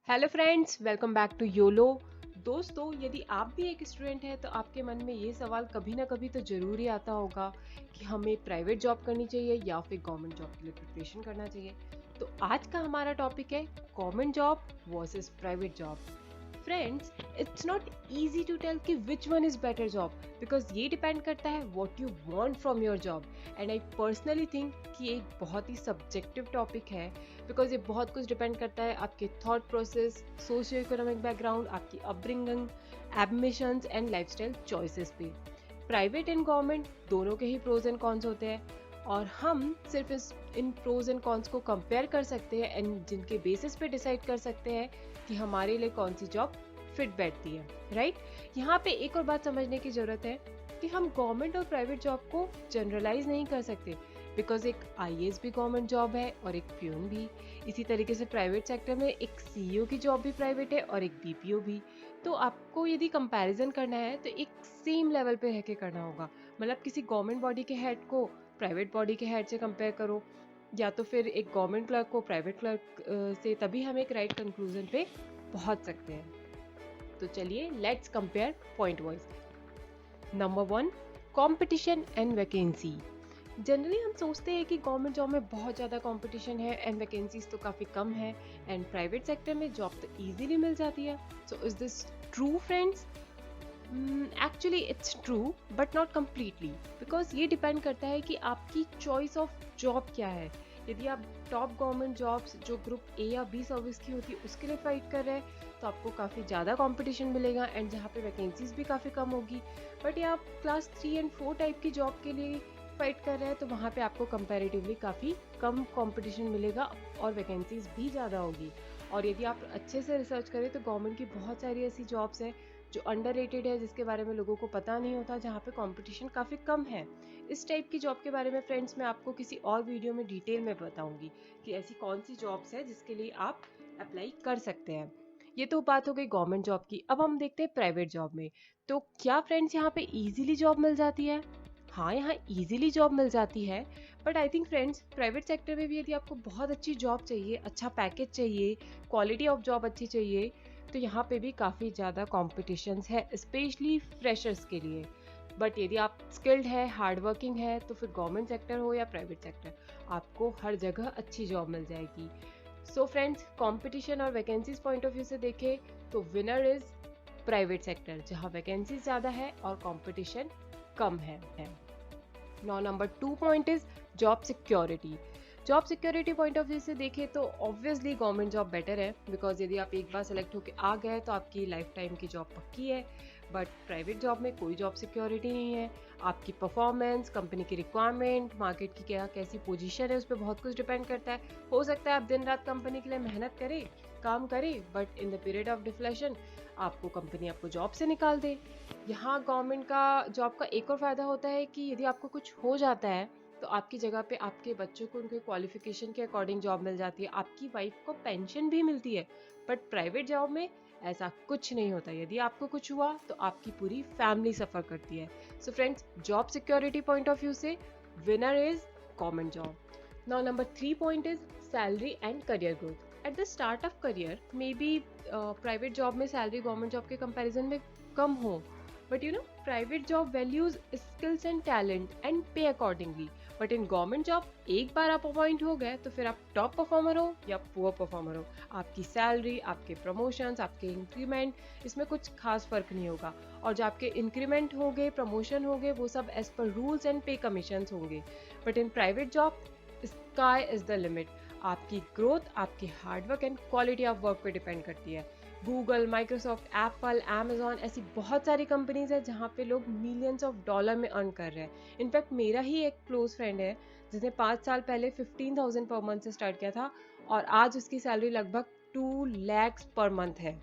Hello friends, welcome back to YOLO. दोस्तों, यदि आप भी एक स्टूडेंट हैं तो आपके मन में ये सवाल कभी ना कभी तो ज़रूर ही आता होगा कि हमें प्राइवेट जॉब करनी चाहिए या फिर गवर्नमेंट जॉब के लिए प्रिपरेशन करना चाहिए। तो आज का हमारा टॉपिक है government job versus private job. Friends, it's not easy to tell कि which one is better job, because ये डिपेंड करता है what you want from your job. And I personally think कि ये एक बहुत ही सब्जेक्टिव टॉपिक है, बिकॉज ये बहुत कुछ डिपेंड करता है आपके thought process, socio economic background, आपकी upbringing, ambitions and lifestyle choices पे। प्राइवेट एंड गवर्नमेंट दोनों के ही प्रोज एंड कॉन्स होते हैं, और हम सिर्फ इन प्रोज एंड कॉन्स को कंपेयर कर सकते हैं एंड जिनके बेसिस पे डिसाइड कर सकते हैं कि हमारे लिए कौन सी जॉब फिट बैठती है, राइट। यहाँ पे एक और बात समझने की जरूरत है कि हम गवर्नमेंट और प्राइवेट जॉब को जनरलाइज नहीं कर सकते, बिकॉज एक आईएएस भी गवर्नमेंट जॉब है और एक पीओन भी। इसी तरीके से प्राइवेट सेक्टर में एक सीईओ की जॉब भी प्राइवेट है और एक बीपीओ भी। तो आपको यदि कंपैरिजन करना है तो एक सेम लेवल पे रह के करना होगा। मतलब किसी गवर्नमेंट बॉडी के हेड को प्राइवेट बॉडी के हेड से कंपेयर करो, या तो फिर एक गवर्नमेंट क्लर्क को प्राइवेट क्लर्क से, तभी हम एक राइट कंक्लूजन पे पहुंच सकते हैं। तो चलिए let's compare point wise. Number 1, competition and vacancy. Generally हम सोचते हैं कि गवर्नमेंट जॉब में बहुत ज़्यादा कंपटीशन है एंड वैकेंसीज तो काफ़ी कम है, एंड प्राइवेट सेक्टर में जॉब तो इजीली मिल जाती है। So is this true friends? Actually it's true but not completely, because ये डिपेंड करता है कि आपकी चॉइस ऑफ जॉब क्या है। यदि आप टॉप गवर्नमेंट जॉब्स जो ग्रुप ए या बी सर्विस की होती है उसके लिए फाइट कर रहे हैं तो आपको काफ़ी ज़्यादा कंपटीशन मिलेगा एंड जहाँ पे वैकेंसीज भी काफ़ी कम होगी। बट ये आप क्लास 3 एंड 4 टाइप की जॉब के लिए फाइट कर रहे हैं तो वहाँ पे आपको कंपैरेटिवली काफ़ी कम कंपटीशन मिलेगा और वैकेंसीज भी ज़्यादा होगी। और यदि आप अच्छे से रिसर्च करें तो गवर्नमेंट की बहुत सारी ऐसी जॉब्स हैं जो अंडररेटेड है, जिसके बारे में लोगों को पता नहीं होता, जहाँ पे कंपटीशन काफ़ी कम है। इस टाइप की जॉब के बारे में फ्रेंड्स मैं आपको किसी और वीडियो में डिटेल में बताऊंगी कि ऐसी कौन सी जॉब्स है जिसके लिए आप अप्लाई कर सकते हैं। ये तो बात हो गई गवर्नमेंट जॉब की। अब हम देखते हैं प्राइवेट जॉब में। तो क्या फ्रेंड्स यहाँ पे इजीली जॉब मिल जाती है? हाँ, यहाँ इजीली जॉब मिल जाती है, but I think friends private sector में भी यदि आपको बहुत अच्छी जॉब चाहिए, अच्छा पैकेज चाहिए, क्वालिटी ऑफ जॉब अच्छी चाहिए, तो यहाँ पे भी काफ़ी ज़्यादा कॉम्पिटिशन्स है, स्पेशली फ्रेशर्स के लिए। बट यदि आप स्किल्ड है, हार्ड वर्किंग है, तो फिर गवर्नमेंट सेक्टर हो या प्राइवेट सेक्टर, आपको हर जगह अच्छी जॉब मिल जाएगी। सो फ्रेंड्स, कंपटीशन और वैकेंसीज पॉइंट ऑफ व्यू से देखें तो विनर इज प्राइवेट सेक्टर, जहाँ वैकेंसीज ज़्यादा है और कंपटीशन कम है। Now number 2 point is job security. Job security point of view से देखें तो ऑब्वियसली गवर्नमेंट जॉब बेटर है, बिकॉज यदि आप एक बार सेलेक्ट होकर आ गए तो आपकी लाइफ टाइम की जॉब पक्की है। बट प्राइवेट जॉब में कोई जॉब सिक्योरिटी नहीं है। आपकी परफॉर्मेंस, कंपनी की रिक्वायरमेंट, मार्केट की क्या कैसी पोजीशन है, उस पर बहुत कुछ डिपेंड करता है। हो सकता है आप दिन रात कंपनी के लिए मेहनत करें, काम करें, but in the period of deflation आपको कंपनी आपको जॉब से निकाल दे। यहाँ गवर्नमेंट का जॉब का एक और फ़ायदा होता है कि यदि आपको कुछ हो जाता है तो आपकी जगह पे आपके बच्चों को उनके क्वालिफिकेशन के अकॉर्डिंग जॉब मिल जाती है, आपकी वाइफ को पेंशन भी मिलती है। बट प्राइवेट जॉब में ऐसा कुछ नहीं होता। यदि आपको कुछ हुआ तो आपकी पूरी फैमिली सफ़र करती है। So friends, job security point of view से winner is government job. Now number 3 point is salary and career growth. At the start of career may be private job में सैलरी गवर्नमेंट जॉब के comparison में कम हो, but you know private job values skills and talent and pay accordingly, but in government job एक बार आप appoint हो गए तो फिर आप टॉप परफॉर्मर हो या पुअर परफॉर्मर हो, आपकी सैलरी, आपके प्रमोशंस, आपके इंक्रीमेंट, इसमें कुछ खास फर्क नहीं होगा। और जो आपके इंक्रीमेंट होंगे, प्रमोशन होंगे, वो सब एज पर रूल्स एंड पे कमीशंस होंगे। But in private job sky is the limit. आपकी ग्रोथ आपके hard work and quality of work पे डिपेंड करती है। गूगल, माइक्रोसॉफ्ट, एप्पल, अमेजॉन, ऐसी बहुत सारी कंपनीज है जहाँ पे लोग मिलियंस ऑफ डॉलर में अर्न कर रहे हैं। इनफैक्ट मेरा ही एक क्लोज फ्रेंड है जिसने 5 साल पहले 15,000 पर मंथ से स्टार्ट किया था और आज उसकी सैलरी लगभग 2 lakhs पर मंथ है।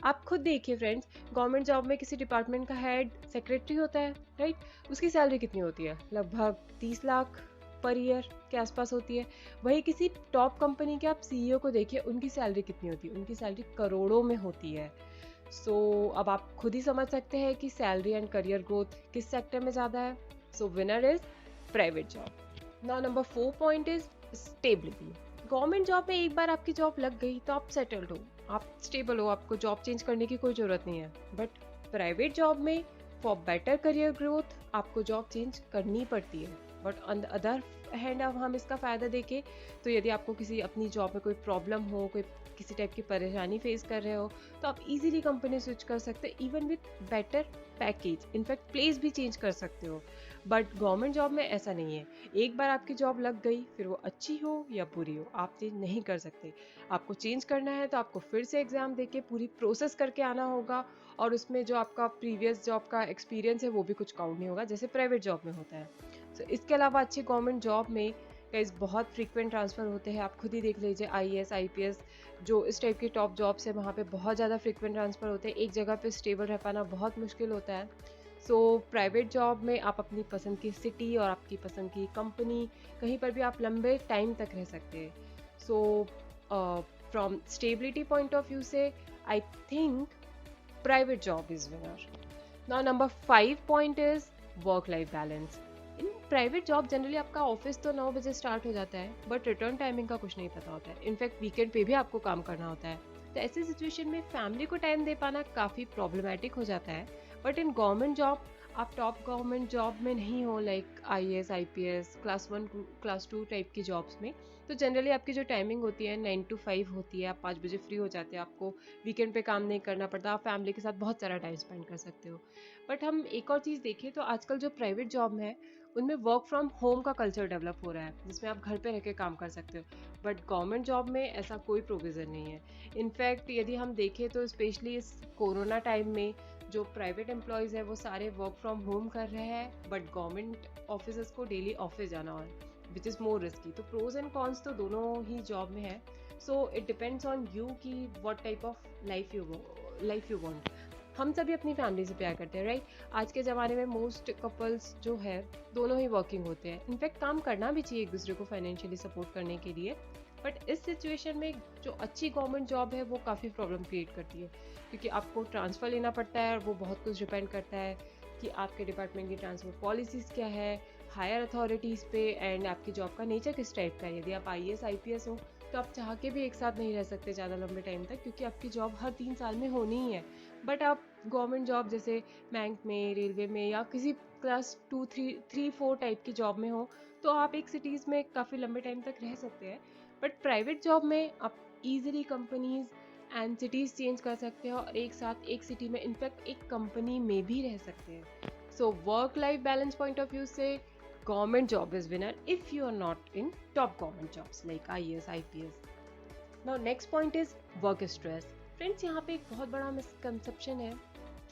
आप खुद देखिए फ्रेंड्स, गवर्नमेंट जॉब में किसी डिपार्टमेंट का हेड सेक्रेटरी होता है, राइट? उसकी सैलरी कितनी होती है? लगभग 30 लाख पर ईयर के आसपास होती है। वही किसी टॉप कंपनी के आप सीईओ को देखिए, उनकी सैलरी कितनी होती है? उनकी सैलरी करोड़ों में होती है। सो अब आप खुद ही समझ सकते हैं कि सैलरी एंड करियर ग्रोथ किस सेक्टर में ज़्यादा है। So winner is private job. Now number 4 point is stability. Government job में एक बार आपकी जॉब लग गई तो आप सेटल्ड हो, आप स्टेबल हो, आपको जॉब चेंज करने की कोई ज़रूरत नहीं है। बट प्राइवेट जॉब में फॉर बेटर करियर ग्रोथ आपको जॉब चेंज करनी पड़ती है। But on the other hand अब हम इसका फ़ायदा देखें तो यदि आपको किसी अपनी जॉब में कोई प्रॉब्लम हो, कोई किसी टाइप की परेशानी फेस कर रहे हो, तो आप इजीली कंपनी स्विच कर सकते हो even with better package, in fact place भी चेंज कर सकते हो। बट गवर्नमेंट जॉब में ऐसा नहीं है। एक बार आपकी जॉब लग गई, फिर वो अच्छी हो या बुरी हो, आप चेंज नहीं कर सकते। आपको चेंज करना है तो आपको फिर से एग्जाम देके पूरी प्रोसेस करके आना होगा, और उसमें जो आपका प्रीवियस जॉब का एक्सपीरियंस है वो भी कुछ काउंट नहीं होगा, जैसे प्राइवेट जॉब में होता है। तो इसके अलावा अच्छी गवर्नमेंट जॉब में गाइस बहुत फ्रीक्वेंट ट्रांसफ़र होते हैं। आप खुद ही देख लीजिए, आईएएस आईपीएस जो इस टाइप की टॉप जॉब्स है वहाँ पे बहुत ज़्यादा फ्रीक्वेंट ट्रांसफ़र होते हैं। एक जगह पे स्टेबल रह पाना बहुत मुश्किल होता है। सो प्राइवेट जॉब में आप अपनी पसंद की सिटी और आपकी पसंद की कंपनी, कहीं पर भी आप लंबे टाइम तक रह सकते हैं। So from stability point of view से I think private job is winner. Now number 5 point is work life balance. In private job generally आपका ऑफिस तो 9 बजे स्टार्ट हो जाता है, बट रिटर्न टाइमिंग का कुछ नहीं पता होता है। इनफैक्ट वीकेंड पे भी आपको काम करना होता है। तो ऐसी सिचुएशन में फैमिली को टाइम दे पाना काफ़ी प्रॉब्लमेटिक हो जाता है। बट इन गवर्नमेंट जॉब, आप टॉप गवर्नमेंट जॉब में नहीं हो, like IAS IPS class 1 class 2 type की जॉब्स में, तो जनरली आपकी जो टाइमिंग होती है 9 to 5 होती है। आप 5 बजे फ्री हो जाते हैं, आपको वीकेंड पे काम नहीं करना पड़ता, आप फैमिली के साथ बहुत सारा टाइम स्पेंड कर सकते हो। बट हम एक और चीज़ देखें तो आजकल जो प्राइवेट जॉब है उनमें वर्क फ्रॉम होम का कल्चर डेवलप हो रहा है, जिसमें आप घर पे रह के काम कर सकते हो। बट गवर्नमेंट जॉब में ऐसा कोई प्रोविज़न नहीं है। इनफैक्ट यदि हम देखें तो स्पेशली इस कोरोना टाइम में जो प्राइवेट एम्प्लॉयज़ है वो सारे वर्क फ्रॉम होम कर रहे हैं, बट गवर्नमेंट ऑफिसर्स को डेली ऑफिस जाना है, विच इज़ मोर रिस्की। तो प्रोज एंड कॉन्स तो दोनों ही जॉब में है। So it depends on you कि what type of life you want. हम सभी अपनी फैमिली से प्यार करते हैं, राइट? आज के ज़माने में मोस्ट कपल्स जो है दोनों ही वर्किंग होते हैं। इनफैक्ट काम करना भी चाहिए एक दूसरे को फाइनेंशियली सपोर्ट करने के लिए। बट इस सिचुएशन में जो अच्छी गवर्नमेंट जॉब है वो काफ़ी प्रॉब्लम क्रिएट करती है, क्योंकि आपको ट्रांसफ़र लेना पड़ता है और वो बहुत कुछ डिपेंड करता है कि आपके डिपार्टमेंट की ट्रांसफ़र पॉलिसीज़ क्या है, हायर अथॉरिटीज़ पे, एंड आपकी जॉब का नेचर किस टाइप का है। यदि आप आईएएस आईपीएस हो तो आप चाह के भी एक साथ नहीं रह सकते ज़्यादा लंबे टाइम तक, क्योंकि आपकी जॉब हर 3 साल में होनी ही है। बट आप गवर्नमेंट जॉब जैसे बैंक में, रेलवे में या किसी क्लास 2 3 4 टाइप की जॉब में हो, तो आप एक सिटीज़ में काफ़ी लंबे टाइम तक रह सकते हैं। बट प्राइवेट जॉब में आप easily companies and cities change कर सकते हैं और एक साथ एक सिटी में, इनफैक्ट एक कंपनी में भी रह सकते हैं। So work life balance point of view से government job is winner if you are not in top government jobs like IAS, IPS. Now next point is work stress. Friends, यहाँ पे एक बहुत बड़ा मिसकंसेप्शन है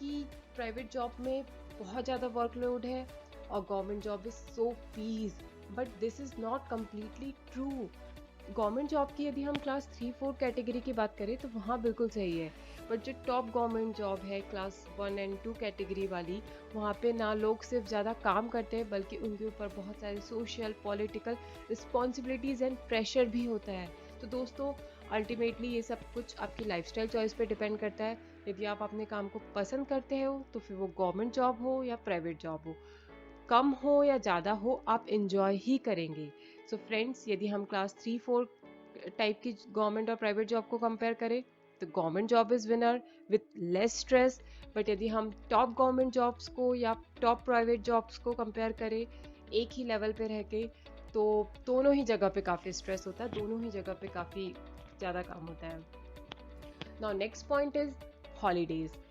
कि प्राइवेट जॉब में बहुत ज़्यादा वर्कलोड है और government job is so peace, but this is not completely true. Government job की यदि हम क्लास 3-4 कैटेगरी की बात करें तो वहाँ बिल्कुल सही है, बट जो टॉप गवर्नमेंट जॉब है क्लास 1 and 2 कैटेगरी वाली, वहाँ पे ना लोग सिर्फ ज़्यादा काम करते हैं बल्कि उनके ऊपर बहुत सारे social political responsibilities and pressure भी होता है। तो दोस्तों, अल्टीमेटली ये सब कुछ आपकी लाइफस्टाइल चॉइस पे डिपेंड करता है। यदि आप अपने काम को पसंद करते हो तो फिर वो गवर्नमेंट जॉब हो या प्राइवेट जॉब हो, कम हो या ज़्यादा हो, आप इंजॉय ही करेंगे। सो फ्रेंड्स, यदि हम क्लास 3-4 टाइप की गवर्नमेंट और प्राइवेट जॉब को कंपेयर करें तो government job is winner with less stress. But यदि हम टॉप गवर्नमेंट जॉब्स को या टॉप प्राइवेट जॉब्स को कंपेयर करें एक ही लेवल पे रह के, तो दोनों ही जगह पे काफ़ी स्ट्रेस होता है, दोनों ही जगह पे काफ़ी ज़्यादा काम होता है। Now next point is holidays.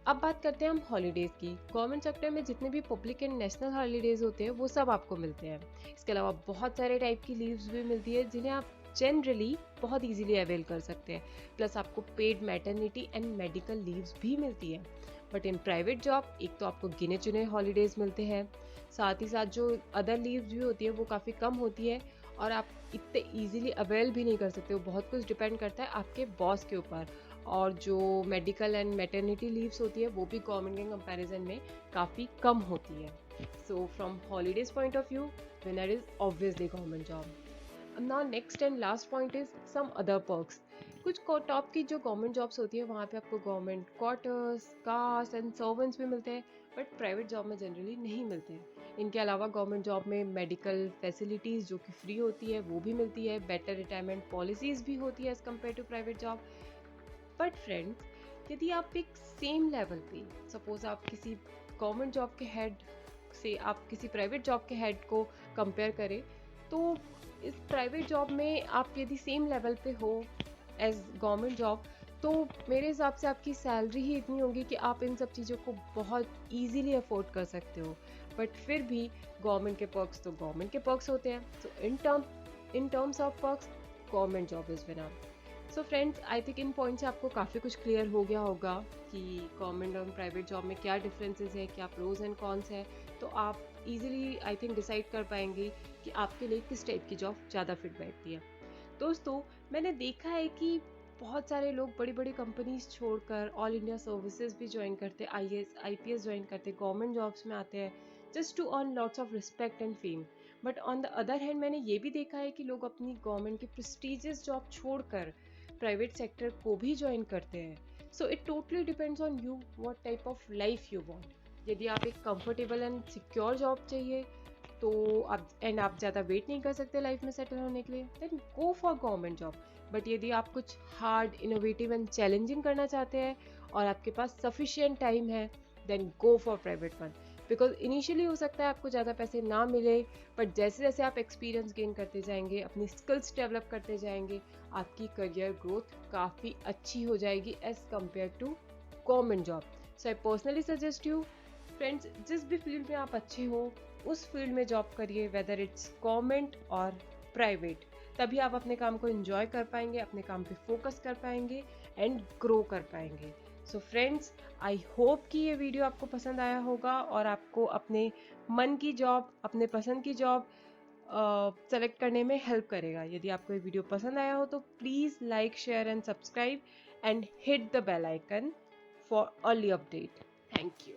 अब बात करते हैं हम हॉलीडेज़ की। गवर्नमेंट सेक्टर में जितने भी पब्लिक एंड नेशनल हॉलीडेज़ होते हैं वो सब आपको मिलते हैं। इसके अलावा बहुत सारे टाइप की लीव्स भी मिलती है जिन्हें आप जनरली बहुत इजीली अवेल कर सकते हैं। प्लस आपको paid maternity and medical leaves भी मिलती है। बट इन प्राइवेट जॉब एक तो आपको गिने चुने हॉलीडेज़ मिलते हैं, साथ ही साथ जो अदर लीव्स भी होती है वो काफ़ी कम होती है और आप इतने ईजिली अवेल भी नहीं कर सकते हो। बहुत कुछ डिपेंड करता है आपके बॉस के ऊपर। और जो मेडिकल एंड मैटरनिटी लीव्स होती है वो भी गवर्नमेंट के कंपैरिजन में काफ़ी कम होती है। So from holidays point of view, winner is obviously government job. Now next and last point is some other perks. कुछ टॉप की जो गवर्नमेंट जॉब्स होती है वहाँ पे आपको government quarters, cars and servants भी मिलते हैं, बट प्राइवेट जॉब में जनरली नहीं मिलते हैं। इनके अलावा गवर्नमेंट जॉब में मेडिकल फैसिलिटीज़ जो कि फ्री होती है वो भी मिलती है, बेटर रिटायरमेंट पॉलिसीज़ भी होती है as compare to private job. But friends, यदि आप एक सेम लेवल पे, सपोज आप किसी गवर्नमेंट जॉब के हेड से आप किसी प्राइवेट जॉब के हेड को कंपेयर करें, तो इस प्राइवेट जॉब में आप यदि सेम लेवल पे हो एज गवर्नमेंट जॉब, तो मेरे हिसाब से आपकी सैलरी ही इतनी होगी कि आप इन सब चीज़ों को बहुत ईजीली अफोर्ड कर सकते हो। बट फिर भी गवर्नमेंट के पर्क्स तो गवर्नमेंट के पर्क्स होते हैं, so in terms of perks government job is winner. So friends, I think in point से आपको काफ़ी कुछ क्लियर हो गया होगा कि गवर्नमेंट और प्राइवेट जॉब में क्या डिफरेंसेस है, क्या प्रोज एंड कॉन्स है। तो आप इजीली आई थिंक डिसाइड कर पाएंगे कि आपके लिए किस टाइप की जॉब ज़्यादा फिट बैठती है। दोस्तों, मैंने देखा है कि बहुत सारे लोग बड़ी बड़ी कंपनीज छोड़कर ऑल इंडिया सर्विसेज भी ज्वाइन करते, आईएएस आईपीएस ज्वाइन करते, गवर्नमेंट जॉब्स में आते हैं just to earn lots of respect and fame. But on the other hand मैंने ये भी देखा है कि लोग अपनी गवर्नमेंट की प्रेस्टिजियस जॉब छोड़कर प्राइवेट सेक्टर को भी ज्वाइन करते हैं। So it totally depends on you what type of life you want. यदि आप एक कंफर्टेबल एंड सिक्योर जॉब चाहिए तो आप ज़्यादा वेट नहीं कर सकते लाइफ में सेटल होने के लिए, then go for government job. But यदि आप कुछ हार्ड, इनोवेटिव एंड चैलेंजिंग करना चाहते हैं और आपके पास सफिशिएंट टाइम है, then go for private one. Because initially हो सकता है आपको ज़्यादा पैसे ना मिले, बट जैसे जैसे आप एक्सपीरियंस गेन करते जाएंगे, अपनी स्किल्स डेवलप करते जाएंगे, आपकी करियर ग्रोथ काफ़ी अच्छी हो जाएगी as compare to government job. So I personally suggest you friends, जिस भी फील्ड में आप अच्छे हो उस फील्ड में जॉब करिए, वेदर इट्स गवर्नमेंट और प्राइवेट। तभी आप अपने काम को एंजॉय कर पाएंगे, अपने काम पे फोकस कर पाएंगे एंड ग्रो कर पाएंगे। सो फ्रेंड्स, आई होप कि ये वीडियो आपको पसंद आया होगा और आपको अपने मन की जॉब, अपने पसंद की जॉब सेलेक्ट करने में हेल्प करेगा। यदि आपको ये वीडियो पसंद आया हो तो please like, share and subscribe and hit the bell icon for early update. Thank you.